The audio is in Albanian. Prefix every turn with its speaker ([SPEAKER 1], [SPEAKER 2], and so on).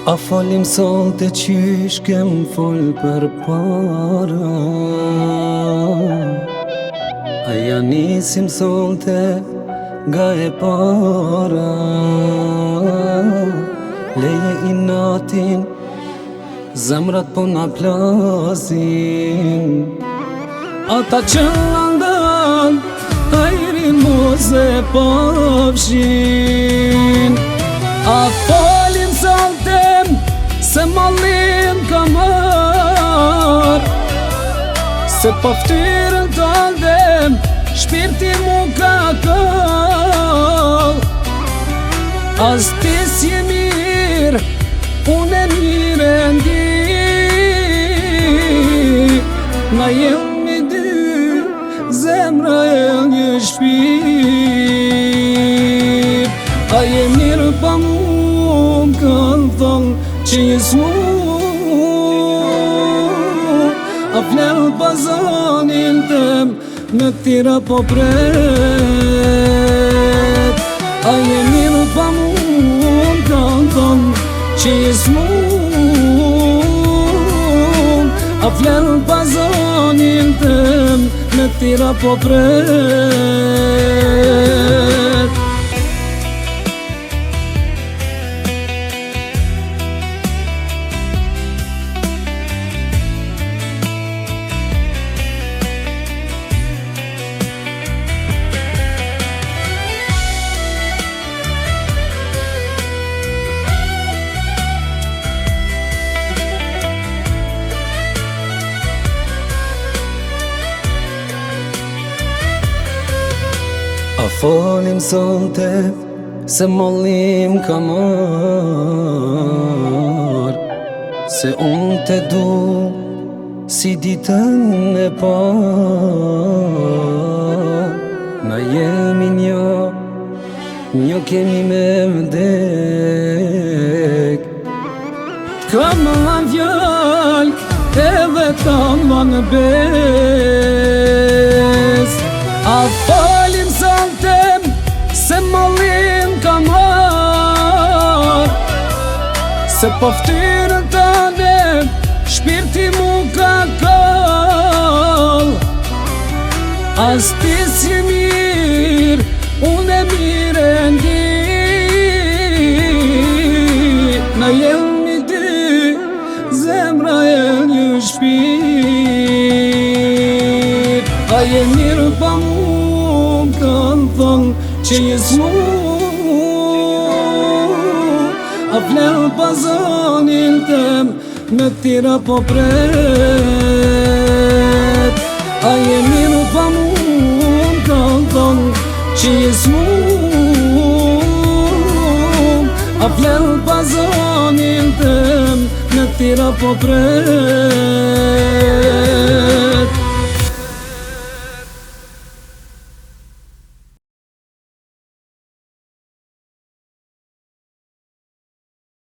[SPEAKER 1] A folim son të qysh kem fol për para, a ja nisim son të nga e para. Leje i natin, zemrat po na plasin, ata që landan, hajrin mos e pafshin. A folim son të se mallin ka mar, se pa ftyrën tëndem shpirti mu ka kall. As ti si mirë, unë e mirë e ndi, na jemi dy, zemra e një shpirë. A je mirë pa mu, m'kanë thonë që jes mu, a flerë pa zonin tem, me tira po pret. A je mirë pa mu, m'kanë thonë që jes mu, a flerë pa zonin tem, me tira po pret. A folim sonte se mollim ka mar, se unë te du si ditën e par. Na jemi një kemi me vdek, t'kam në vjallk edhe t'ama në bes. A folim sontem se mollim ka mar, se po ftyrën tënde shpirti mu ka kall. As ti si mirë, unë e mirë e ndi, na jemi dy, zemra e një shpirë. A je mirë pa mu, m'kanë thonë që jes mu, a flerë pa zonin tem, me tira po pret. A je mirë pa mu, m'kanë thonë që jes mu, a flerë pa zonin tem, me tira po pret.